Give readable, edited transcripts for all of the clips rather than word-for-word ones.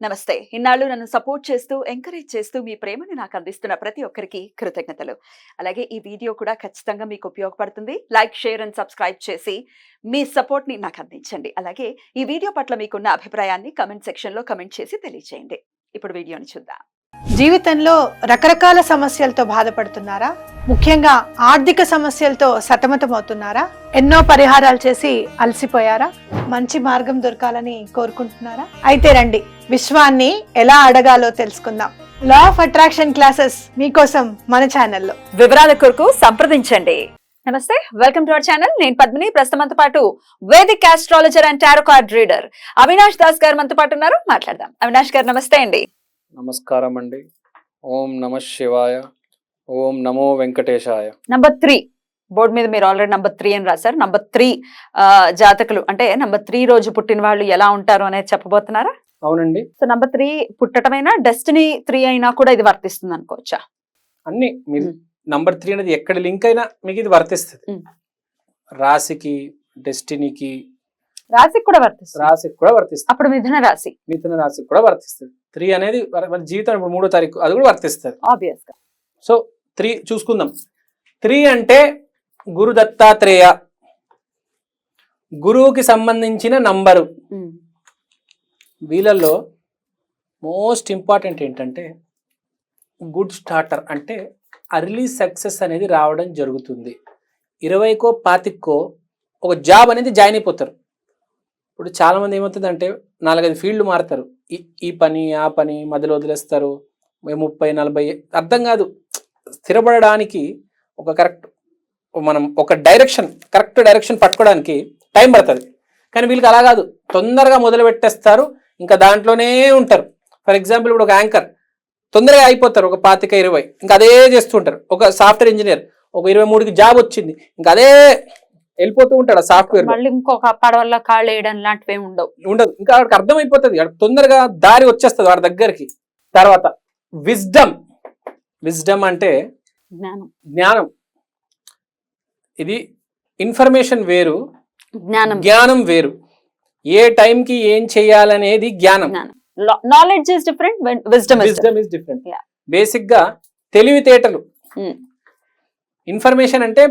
నమస్తే. ఇన్నాళ్ళు నన్ను సపోర్ట్ చేస్తూ, ఎంకరేజ్ చేస్తూ మీ ప్రేమని నాకు అందిస్తున్న ప్రతి ఒక్కరికి కృతజ్ఞతలు. అలాగే ఈ వీడియో కూడా ఖచ్చితంగా మీకు ఉపయోగపడుతుంది. లైక్, షేర్ అండ్ సబ్స్క్రైబ్ చేసి మీ సపోర్ట్‌ని నాకు అందించండి. అలాగే ఈ వీడియో పట్ల మీకున్న అభిప్రాయాన్ని కామెంట్ సెక్షన్‌లో కామెంట్ చేసి తెలియజేయండి. ఇప్పుడు వీడియోని చూద్దాం. జీవితంలో రకరకాల సమస్యలతో బాధపడుతున్నారా? ముఖ్యంగా ఆర్థిక సమస్యలతో సతమతమవుతున్నారా? ఎన్నో పరిహారాలు చేసి అలసిపోయారా? మంచి మార్గం దొరకాలని కోరుకుంటున్నారా? అయితే రండి, విశ్వాన్ని ఎలా అడగాలో తెలుసుకుందాం. లా ఆఫ్ అట్రాక్షన్ క్లాసెస్ మీకోసం మన ఛానల్లో. వివరాల కొరకు సంప్రదించండి. నమస్తే, వెల్కమ్ టు అవర్ ఛానల్. నేను పద్మిని. ప్రస్తుతంతో పాటు Vedic astrologer and tarot card reader Avinash Das గారు మనతో పాటు ఉన్నారు. మాట్లాడదాం. అవినాష్ గారు నమస్తే అండి. నమస్కారం అండి. ఓం నమ శివాయ. ఓం నమో వెంకటేశాయ. నంబర్ 3 బోర్డు మీద మీరు ఆల్రెడీ నంబర్ 3 అని రాశారు. నంబర్ 3 జాతకులు అంటే నంబర్ 3 రోజు పుట్టిన వాళ్ళు ఎలా ఉంటారు అనేది చెప్పబోతున్నారా? అవునండి. సో నంబర్ 3 పుట్టటమైనా డెస్టినీ 3 అయినా కూడా ఇది వర్తిస్తుంది అనుకోవచ్చా? అన్ని మీరు నంబర్ 3 అనేది ఎక్కడ లింక్ అయినా మీకు ఇది వర్తిస్తుంది. రాశికి, డెస్టినీకి, రాశికి కూడా వర్తిస్తుంది. అప్పుడు మిథున రాశికి కూడా వర్తిస్తుంది. 3 అనేది మన జీవితం ఇప్పుడు 3వ తారీఖు అది కూడా వర్తిస్తుంది ఆబ్వియస్ గా. సో 3 చూసుకుందాం. 3 అంటే గురు దత్తాత్రేయ, గురువుకి సంబంధించిన నంబరు. వీళ్ళల్లో మోస్ట్ ఇంపార్టెంట్ ఏంటంటే గుడ్ స్టార్టర్, అంటే అర్లీ సక్సెస్ అనేది రావడం జరుగుతుంది. 20కో 25కో ఒక జాబ్ అనేది జాయిన్ అయిపోతారు. ఇప్పుడు చాలామంది ఏమవుతుందంటే 4-5 ఫీల్డ్ మారుతారు. ఈ పని ఆ పని మధ్యలో వదిలేస్తారు. 30-40 అర్థం కాదు. స్థిరపడడానికి ఒక కరెక్ట్ డైరెక్షన్ పట్టుకోవడానికి టైం పడుతుంది. కానీ వీళ్ళకి అలా కాదు, తొందరగా మొదలు పెట్టేస్తారు, ఇంకా దాంట్లోనే ఉంటారు. ఫర్ ఎగ్జాంపుల్ ఇప్పుడు ఒక యాంకర్ తొందరగా అయిపోతారు, ఒక 25-20 ఇంకా అదే చేస్తుంటారు. ఒక సాఫ్ట్వేర్ ఇంజనీర్ ఒక 23కి జాబ్ వచ్చింది, ఇంకా అదే వెళ్ళిపోతూ ఉంటాడు. సాఫ్ట్వేర్ మళ్ళీ ఇంకొక పడవల్లో కాళ్ళు వేయడం లాంటివి ఉండదు. ఇంకా వాడికి అర్థమైపోతుంది, తొందరగా దారి వచ్చేస్తుంది వాడి దగ్గరికి. తర్వాత విజ్డమ్ అంటే జ్ఞానం. ఇది ఇన్ఫర్మేషన్ వేరు, జ్ఞానం వేరు. ఏ టైంకి ఏం చేయాలనేది జ్ఞానం. Knowledge is different, wisdom is different. Basic గా తెలివితేటలు. ఇన్ఫర్మేషన్ అంటే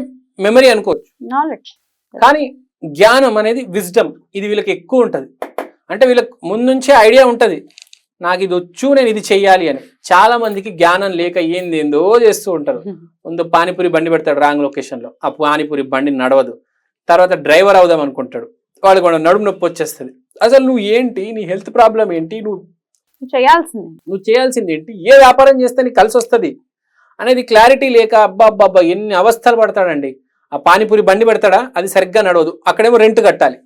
మెమరీ అనుకోవచ్చు, నాలెడ్జ్. కానీ జ్ఞానం అనేది విజ్డమ్, ఇది వీళ్ళకి ఎక్కువ ఉంటుంది. అంటే వీళ్ళకి ముందుంచే ఐడియా ఉంటుంది, నాకు ఇది వచ్చు, నేను ఇది చెయ్యాలి అని. చాలా మందికి జ్ఞానం లేక ఏందేందో చేస్తూ ఉంటారు. ముందు పానీపూరి బండి పెడతాడు రాంగ్ లొకేషన్ లో, ఆ పానీపూరి బండి నడవదు. తర్వాత డ్రైవర్ అవుదాం అనుకుంటాడు, వాడు కూడా నడుము నొప్పి వచ్చేస్తుంది. అసలు నువ్వు ఏంటి, నీ హెల్త్ ప్రాబ్లం ఏంటి, నువ్వు చేయాల్సింది ఏంటి, ఏ వ్యాపారం చేస్తే నీకు కలిసి వస్తుంది అనేది క్లారిటీ లేక అబ్బా ఎన్ని అవస్థలు పడతాడండి. ఆ పానీపూరి బండి పెడతాడా, అది సరిగ్గా నడవదు, అక్కడేమో రెంట్ కట్టాలి,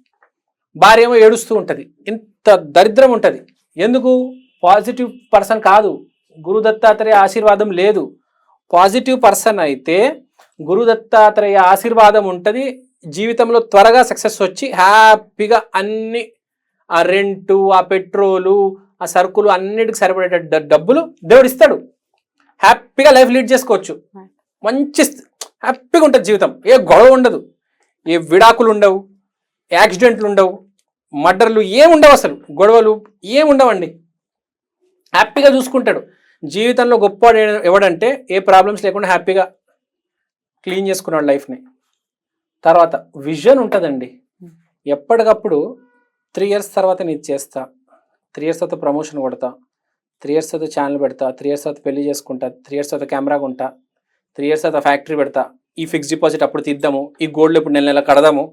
భార్య ఏమో ఏడుస్తూ ఉంటుంది, ఇంత దరిద్రం ఉంటుంది. ఎందుకు? పాజిటివ్ పర్సన్ కాదు, గురు దత్తాత్రేయ ఆశీర్వాదం లేదు. పాజిటివ్ పర్సన్ అయితే గురు దత్తాత్రేయ ఆశీర్వాదం ఉంటుంది. జీవితంలో త్వరగా సక్సెస్ వచ్చి హ్యాపీగా అన్ని, ఆ రెంటు, ఆ పెట్రోలు, ఆ సరుకులు అన్నిటికి సరిపడే డబ్బులు దేవుడు ఇస్తాడు. హ్యాపీగా లైఫ్ లీడ్ చేసుకోవచ్చు. మంచి హ్యాపీగా ఉంటుంది జీవితం. ఏ గొడవ ఉండదు, ఏ విడాకులు ఉండవు, యాక్సిడెంట్లు ఉండవు, మర్డర్లు ఏముండవు, అసలు గొడవలు ఏముండవండి. హ్యాపీగా చూసుకుంటాడు. జీవితంలో గొప్ప ఎవడంటే ఏ ప్రాబ్లమ్స్ లేకుండా హ్యాపీగా క్లీన్ చేసుకున్నాడు లైఫ్ని. తర్వాత విజన్ ఉంటుందండి. ఎప్పటికప్పుడు 3 years తర్వాత నేను చేస్తా, 3 years తర్వాత ప్రమోషన్ కొడతా, 3 years తర్వాత ఛానల్ పెడతా, 3 years తర్వాత పెళ్లి చేసుకుంటా, 3 years తర్వాత కెమెరా కొంటా, 3 years తర్వాత ఫ్యాక్టరీ పెడతా, ఈ ఫిక్స్ డిపాజిట్ అప్పుడు తీద్దాము, ఈ గోల్డ్ ఇప్పుడు నెల కడదాము.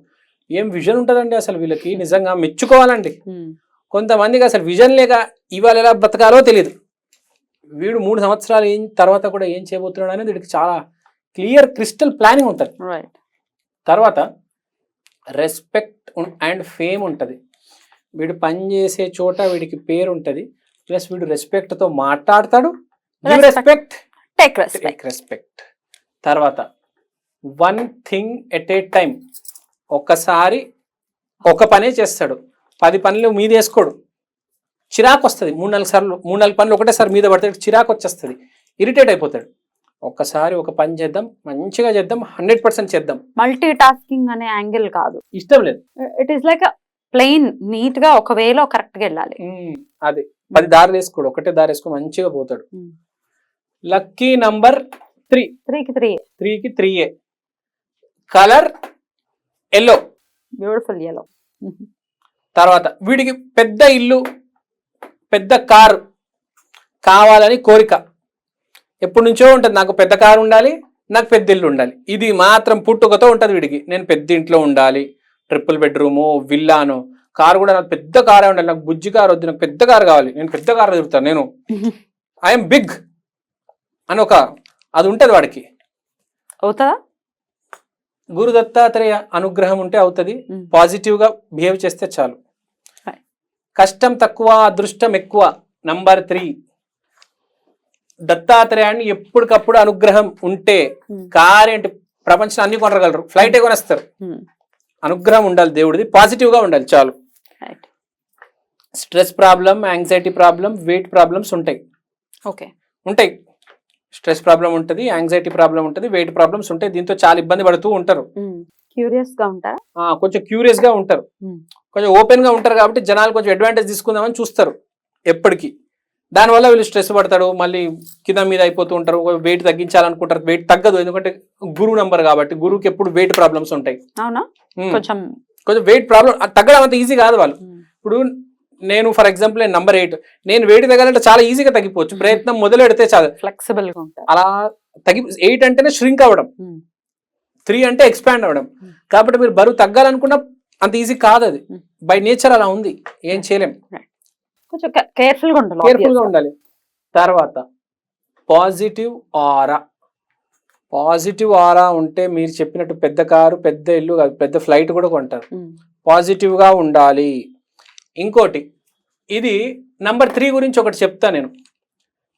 ఏం విజన్ ఉంటుందండి అసలు వీళ్ళకి, నిజంగా మెచ్చుకోవాలండి. కొంతమందికి అసలు విజన్ లేక ఇవాళ ఎలా బ్రతకాలో తెలియదు. వీడు 3 సంవత్సరాలు తర్వాత కూడా ఏం చేయబోతున్నాడు అనేది వీడికి చాలా క్లియర్ క్రిస్టల్ ప్లానింగ్ ఉంటుంది. తర్వాత రెస్పెక్ట్ అండ్ ఫేమ్ ఉంటుంది. వీడు పనిచేసే చోట వీడికి పేరు ఉంటుంది, ప్లస్ వీడు రెస్పెక్ట్తో మాట్లాడతాడు. రెస్పెక్ట్. తర్వాత 1 thing at a time, ఒక్కసారి ఒక పనే చేస్తాడు, 10 పనులు మీద వేసుకోడు. చిరాకు వస్తుంది. 3-4 పనులు ఒకటేసారి మీద పడతాడు, చిరాకు వచ్చేస్తుంది, ఇరిటేట్ అయిపోతాడు. ఒక్కసారి ఒక పని చేద్దాం, మంచిగా చేద్దాం, 100% చేద్దాం. మల్టీ టాస్కింగ్ అనే యాంగిల్ కాదు, ఇష్టం లేదు. It is like plain neat గా ఒక వేలో కరెక్ట్ గా వెళ్ళాలి. అది 10 దారులు వేసుకోడు, ఒకటే దారి వేసుకో మంచిగా పోతాడు. Hmm. లక్కీ నంబర్ 3, 3కి 3. 3కి 3A. Colour yellow. Beautiful yellow. తర్వాత వీడికి పెద్ద ఇల్లు, పెద్ద కారు కావాలని కోరిక ఎప్పటి నుంచో ఉంటుంది. నాకు పెద్ద కారు ఉండాలి, నాకు పెద్ద ఇల్లు ఉండాలి. ఇది మాత్రం పుట్టుకతో ఉంటుంది వీడికి. నేను పెద్ద ఇంట్లో ఉండాలి, ట్రిపుల్ బెడ్రూము, విల్లాను, కారు కూడా నాకు పెద్ద కారే ఉండాలి, నాకు బుజ్జి కారు వద్దు, నాకు పెద్ద కారు కావాలి, నేను పెద్ద కారు తిరుగుతాను, నేను ఐఎమ్ బిగ్ అని అది ఉంటుంది వాడికి. అవుతుందా? గురు దత్తాత్రేయ అనుగ్రహం ఉంటే అవుతుంది. పాజిటివ్గా బిహేవ్ చేస్తే చాలు. కష్టం తక్కువ, అదృష్టం ఎక్కువ. నంబర్ 3, దత్తాత్రేయాన్ని ఎప్పటికప్పుడు అనుగ్రహం ఉంటే కారు ఏంటి ప్రపంచం అన్ని కొనగలరు, ఫ్లైటే కొనేస్తారు. అనుగ్రహం ఉండాలి దేవుడిది, పాజిటివ్గా ఉండాలి చాలు. Stress problem, anxiety problem, weight problems ఉంటాయి. ఉంటాయి. స్ట్రెస్ ప్రాబ్లం ఉంటుంది, యాంగ్జైటీ ప్రాబ్లం ఉంటుంది, వెయిట్ ప్రాబ్లమ్స్ ఉంటాయి. దీంతో చాలా ఇబ్బంది పడుతూ ఉంటారు. క్యూరియస్ గా ఉంటారా? కొంచెం క్యూరియస్ గా ఉంటారు, కొంచెం ఓపెన్ గా ఉంటారు. కాబట్టి జనాలు కొంచెం అడ్వాంటేజ్ తీసుకుందామని చూస్తారు ఎప్పటికీ. దానివల్ల వీళ్ళు స్ట్రెస్ పడతాడు, మళ్ళీ కింద మీద అయిపోతూ ఉంటారు. వెయిట్ తగ్గించాలనుకుంటారు, వెయిట్ తగ్గదు. ఎందుకంటే గురువు నంబర్ కాబట్టి గురువుకి ఎప్పుడు వెయిట్ ప్రాబ్లమ్స్ ఉంటాయి. అవునా? కొంచెం వెయిట్ ప్రాబ్లం తగ్గడం అంత ఈజీ కాదు వాళ్ళు. ఇప్పుడు నేను ఫర్ ఎగ్జాంపుల్ నేను నంబర్ 8, నేను వెయిట్ తగ్గాలంటే చాలా ఈజీగా తగ్గిపోవచ్చు. ప్రయత్నం మొదలు పెడితే చాలు, ఫ్లెక్సిబుల్ గా ఉంటారు. అలా 8 అంటేనే ష్రింక్ అవ్వడం, 3 అంటే ఎక్స్పాండ్ అవ్వడం. కాబట్టి మీరు బరువు తగ్గాలనుకున్న అంత ఈజీ కాదు, అది బై నేచర్ అలా ఉంది, ఏం చేయలేం. కొంచెం కేర్ఫుల్ గా ఉండాలి. తర్వాత పాజిటివ్ ఆరా. పాజిటివ్ ఆరా ఉంటే మీరు చెప్పినట్టు పెద్ద కారు, పెద్ద ఇల్లు, పెద్ద ఫ్లైట్ కూడా కొంటారు. పాజిటివ్ గా ఉండాలి. ఇంకోటి, ఇది నంబర్ 3 గురించి ఒకటి చెప్తా నేను.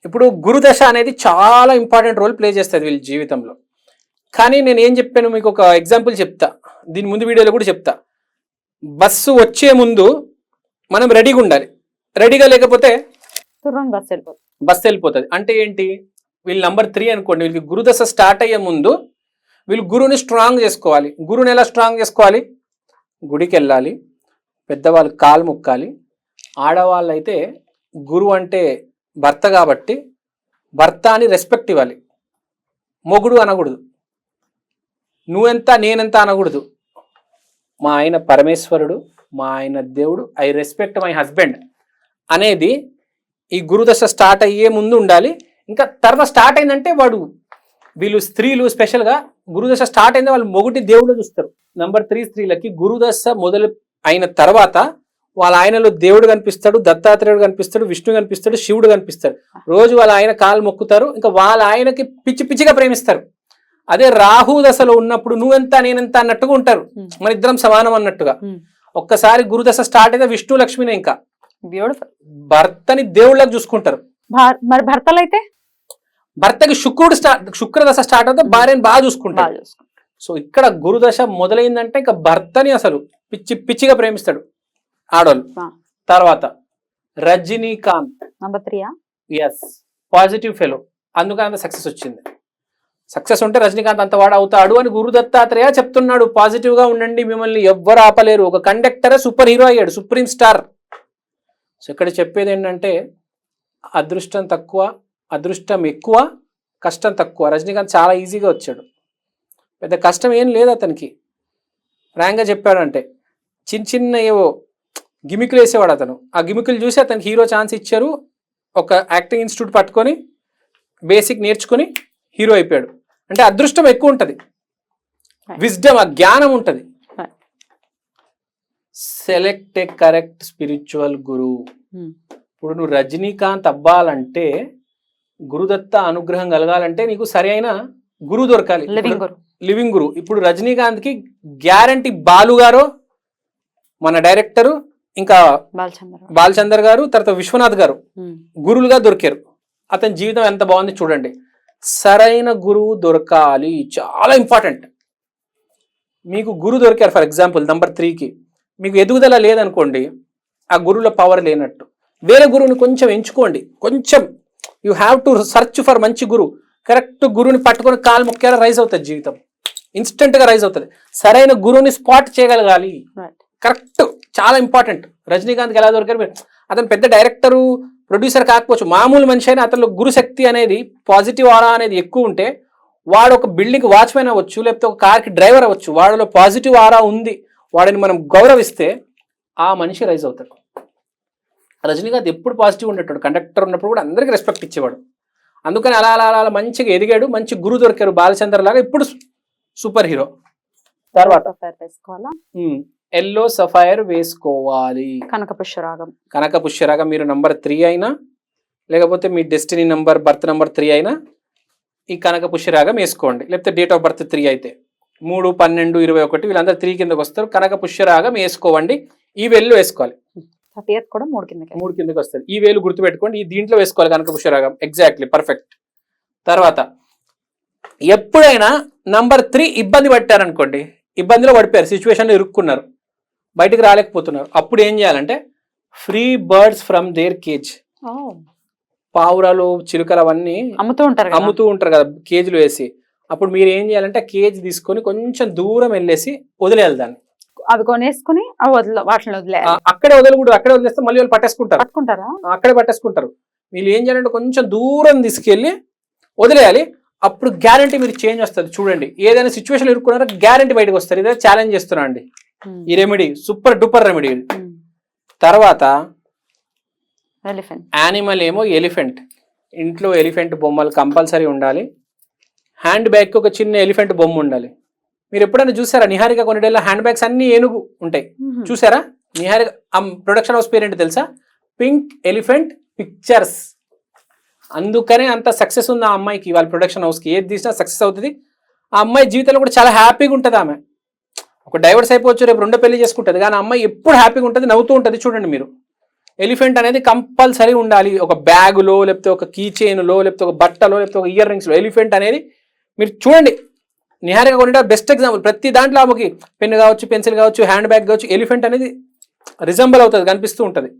ఇప్పుడు గురుదశ అనేది చాలా ఇంపార్టెంట్ రోల్ ప్లే చేస్తుంది వీళ్ళ జీవితంలో. కానీ నేను ఏం చెప్పాను మీకు ఒక ఎగ్జాంపుల్ చెప్తా, దీని ముందు వీడియోలో కూడా చెప్తా. బస్సు వచ్చే ముందు మనం రెడీగా ఉండాలి. రెడీగా లేకపోతే బస్సు వెళ్ళిపోతుంది. అంటే ఏంటి, వీళ్ళు నంబర్ 3 అనుకోండి, వీళ్ళకి గురుదశ స్టార్ట్ అయ్యే ముందు వీళ్ళు గురువుని స్ట్రాంగ్ చేసుకోవాలి. గురువుని ఎలా స్ట్రాంగ్ చేసుకోవాలి? గుడికి వెళ్ళాలి, పెద్దవాళ్ళు కాలు మొక్కాలి. ఆడవాళ్ళు అయితే గురువు అంటే భర్త కాబట్టి భర్త అని రెస్పెక్ట్ ఇవ్వాలి. మొగుడు అనకూడదు, నువ్వెంత నేనెంత అనకూడదు. మా ఆయన పరమేశ్వరుడు, మా ఆయన దేవుడు, ఐ రెస్పెక్ట్ మై హస్బెండ్ అనేది ఈ గురుదశ స్టార్ట్ అయ్యే ముందు ఉండాలి. ఇంకా తర్వాత స్టార్ట్ అయిందంటే వీళ్ళు స్త్రీలు స్పెషల్గా గురుదశ స్టార్ట్ అయిందే వాళ్ళు మొగుటి దేవుడు చూస్తారు. నంబర్ 3 స్త్రీలకి గురుదశ మొదలు అయిన తర్వాత వాళ్ళ ఆయనలో దేవుడు కనిపిస్తాడు, దత్తాత్రేయుడు కనిపిస్తాడు, విష్ణు కనిపిస్తాడు, శివుడు కనిపిస్తాడు. రోజు వాళ్ళ ఆయన కాలు మొక్కుతారు, ఇంకా వాళ్ళ ఆయనకి పిచ్చి పిచ్చిగా ప్రేమిస్తారు. అదే రాహు దశలో ఉన్నప్పుడు నువ్వెంత నేనెంత అన్నట్టుగా ఉంటారు, మన ఇద్దరం సమానం అన్నట్టుగా. ఒక్కసారి గురుదశ స్టార్ట్ అయితే విష్ణు లక్ష్మినే ఇంకా బ్యూటిఫుల్ భర్తని దేవుళ్ళకి చూసుకుంటారు. మరి భర్తలు అయితే భర్తకి శుక్రదశ స్టార్ట్ అవుతే భార్యని బాగా చూసుకుంటారు. సో ఇక్కడ గురుదశ మొదలైందంటే ఇంకా భర్తని అసలు పిచ్చి పిచ్చిగా ప్రేమిస్తాడు ఆడవాళ్ళు. తర్వాత Rajinikanth number 3. Yes, positive fellow, అందుకని అంత సక్సెస్ వచ్చింది. సక్సెస్ ఉంటే రజనీకాంత్ అంత వాడు అవుతాడు అని గురు దత్తాత్రేయ చెప్తున్నాడు. పాజిటివ్ గా ఉండండి, మిమ్మల్ని ఎవ్వరు ఆపలేరు. ఒక కండక్టరే సూపర్ హీరో అయ్యాడు, సుప్రీం స్టార్. సో ఇక్కడ చెప్పేది ఏంటంటే అదృష్టం తక్కువ, అదృష్టం ఎక్కువ, కష్టం తక్కువ. రజనీకాంత్ చాలా ఈజీగా వచ్చాడు, పెద్ద కష్టం ఏం లేదు అతనికి. ఫ్రాంక్గా చెప్పాడంటే చిన్న చిన్న ఏవో గిమికులు వేసేవాడు అతను. ఆ గిమికులు చూసి అతనికి హీరో ఛాన్స్ ఇచ్చారు. ఒక యాక్టింగ్ ఇన్స్టిట్యూట్ పట్టుకొని బేసిక్ నేర్చుకుని హీరో అయిపోయాడు. అంటే అదృష్టం ఎక్కువ ఉంటుంది, విజ్డమ్, ఆ జ్ఞానం ఉంటుంది. సెలెక్ట్ ఏ కరెక్ట్ స్పిరిచువల్ గురు. ఇప్పుడు నువ్వు రజనీకాంత్ అవ్వాలంటే, గురుదత్త అనుగ్రహం కలగాలంటే నీకు సరి అయిన గురువు దొరకాలి, లివింగ్ గురు. ఇప్పుడు రజనీకాంత్కి గ్యారంటీ బాలు గారు, మన డైరెక్టరు, ఇంకా బాలచందర్ గారు, తర్వాత విశ్వనాథ్ గారు గురువులుగా దొరికారు. అతని జీవితం ఎంత బాగుంది చూడండి. సరైన గురువు దొరకాలి, చాలా ఇంపార్టెంట్. మీకు గురువు దొరికారు ఫర్ ఎగ్జాంపుల్ నంబర్ 3కి, మీకు ఎదుగుదల లేదనుకోండి, ఆ గురువుల పవర్ లేనట్టు. వేరే గురువుని కొంచెం ఎంచుకోండి. కొంచెం you have to search for మంచి గురువు. కరెక్ట్ గురువుని పట్టుకొని కాలు మొక్కేలా రైజ్ అవుతుంది జీవితం, ఇన్స్టెంట్గా రైజ్ అవుతుంది. సరైన గురువుని స్పాట్ చేయగలగాలి, కరెక్ట్, చాలా ఇంపార్టెంట్. రజనీకాంత్కి ఎలా దొరికారు? అతను పెద్ద డైరెక్టరు, ప్రొడ్యూసర్ కాకపోవచ్చు, మామూలు మనిషి అయినా అతనిలో గురుశక్తి అనేది, పాజిటివ్ ఆరా అనేది ఎక్కువ ఉంటే వాడు ఒక బిల్డింగ్ వాచ్మెన్ అవ్వచ్చు, లేకపోతే ఒక కార్కి డ్రైవర్ అవ్వచ్చు. వాడిలో పాజిటివ్ ఆరా ఉంది, వాడిని మనం గౌరవిస్తే ఆ మనిషి రైజ్ అవుతాడు. రజనీకాంత్ ఎప్పుడు పాజిటివ్ ఉండేటాడు, కండక్టర్ ఉన్నప్పుడు కూడా అందరికీ రెస్పెక్ట్ ఇచ్చేవాడు. అందుకని అలా అలా అలా మంచిగా ఎదిగాడు, మంచి గురువు దొరికారు బాలచంద్ర లాగా. ఇప్పుడు సూపర్ హీరో. తర్వాత వేసుకోవాలా? ఎల్లో సఫైర్ వేసుకోవాలి. కనక పుష్యరాగం మీరు నంబర్ 3 అయినా, లేకపోతే మీ డెస్టినీ నంబర్, బర్త్ నంబర్ 3 అయినా ఈ కనక పుష్యరాగం వేసుకోండి. లేకపోతే డేట్ ఆఫ్ బర్త్ 3 అయితే 3, 12, 21 వీళ్ళందరూ 3 కిందకి వస్తారు. కనక పుష్యరాగం వేసుకోవండి. ఈ వేలు వేసుకోవాలి. 30th కూడా 3 కిందకి వస్తుంది. ఈ వేలు గుర్తుపెట్టుకోండి, ఈ దీంట్లో వేసుకోవాలి కనక పుష్యరాగం. Exactly perfect. తర్వాత ఎప్పుడైనా నంబర్ 3 ఇబ్బంది పట్టారనుకోండి, ఇబ్బందిలో పడిపోయారు, సిచ్యువేషన్లో ఇరుక్కున్నారు, బయటికి రాలేకపోతున్నారు, అప్పుడు ఏం చేయాలంటే free birds from their cage. పావురాలు, చిలుకలు అవన్నీ అమ్ముతూ ఉంటారు కదా కేజీలు వేసి. అప్పుడు మీరు ఏం చేయాలంటే కేజీ తీసుకొని కొంచెం దూరం వెళ్ళేసి వదిలేయాలి దాన్ని. అవి కొనేసుకుని వాటిని వదిలేయాలి. అక్కడే వదలకూడదు, అక్కడే వదిలేస్తే మళ్ళీ వాళ్ళు పట్టేసుకుంటారు. అక్కడే పట్టేసుకుంటారు. మీరు ఏం చేయాలంటే కొంచెం దూరం తీసుకెళ్ళి వదిలేయాలి. అప్పుడు గ్యారంటీ మీరు చేంజ్ వస్తుంది. చూడండి, ఏదైనా సిచ్యువేషన్ ఇరుక్కున్నారో గ్యారంటీ బయటకు వస్తారు. ఇదే ఛాలెంజ్ చేస్తున్నా అండి ఈ రెమెడీ, సూపర్ డూపర్ రెమెడీ. తర్వాత యానిమల్ ఏమో ఎలిఫెంట్. ఇంట్లో ఎలిఫెంట్ బొమ్మలు కంపల్సరీ ఉండాలి. హ్యాండ్ బ్యాగ్కి ఒక చిన్న ఎలిఫెంట్ బొమ్మ ఉండాలి. మీరు ఎప్పుడైనా చూసారా నిహారిక కొన్నిడేళ్ళ హ్యాండ్ బ్యాగ్స్ అన్ని ఏనుగు ఉంటాయి, చూసారా? నిహారిక ప్రొడక్షన్ హౌస్ పేరు ఏంటి తెలుసా? Pink elephant pictures. అందుకనే అంత సక్సెస్ ఉంది ఆ అమ్మాయికి. వాళ్ళ ప్రొడక్షన్ హౌస్కి ఏది తీసినా సక్సెస్ అవుతుంది. ఆ అమ్మాయి జీవితంలో కూడా చాలా హ్యాపీగా ఉంటుంది. ఆమె ఒక డైవర్స్ అయిపోవచ్చు, రేపు 2 పెళ్లి చేసుకుంటుంది, కానీ ఆ అమ్మాయి ఎప్పుడు హ్యాపీగా ఉంటుంది, నవ్వుతూ ఉంటుంది. చూడండి మీరు, ఎలిఫెంట్ అనేది కంపల్సరీ ఉండాలి. ఒక బ్యాగులో, లేకపోతే ఒక కీ చైన్లో, లేకపోతే ఒక బట్టలో, లేకపోతే ఒక ఇయర్ రింగ్స్లో ఎలిఫెంట్ అనేది మీరు చూడండి. నిహారిక కొన్నిట బెస్ట్ ఎగ్జాంపుల్. ప్రతి దాంట్లో ఆమెకి పెన్ కావచ్చు, పెన్సిల్ కావచ్చు, హ్యాండ్ బ్యాగ్ కావచ్చు, ఎలిఫెంట్ అనేది రిజంబల్ అవుతుంది, కనిపిస్తూ ఉంటుంది.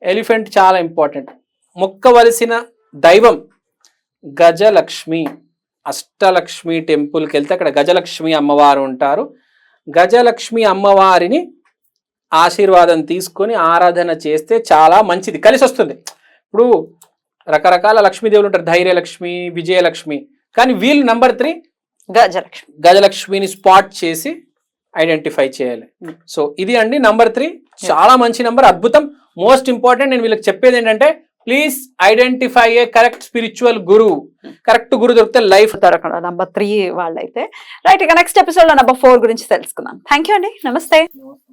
ఎలిఫెంట్ చాలా ఇంపార్టెంట్. మొక్కవలసిన దైవం గజలక్ష్మి. అష్టలక్ష్మి టెంపుల్కి వెళ్తే అక్కడ గజలక్ష్మి అమ్మవారు ఉంటారు. గజలక్ష్మి అమ్మవారిని ఆశీర్వాదం తీసుకొని ఆరాధన చేస్తే చాలా మంచిది, కలిసి వస్తుంది. ఇప్పుడు రకరకాల లక్ష్మీదేవులు ఉంటారు, ధైర్యలక్ష్మి, విజయలక్ష్మి, కానీ వీళ్ళు నంబర్ 3 గజలక్ష్మిని స్పాట్ చేసి ఐడెంటిఫై చేయాలి. సో ఇది అండి నంబర్ 3, చాలా మంచి నంబర్, అద్భుతం. మోస్ట్ ఇంపార్టెంట్ నేను వీళ్ళకి చెప్పేది ఏంటంటే, please identify a correct spiritual guru. Correct guru దొరికితే లైఫ్ దొరకడం. నంబర్ 3 వాళ్ళైతే రైట్. ఇక నెక్స్ట్ ఎపిసోడ్ లో నంబర్ 4 గురించి తెలుసుకుందాం. థ్యాంక్ యూ అండి, నమస్తే.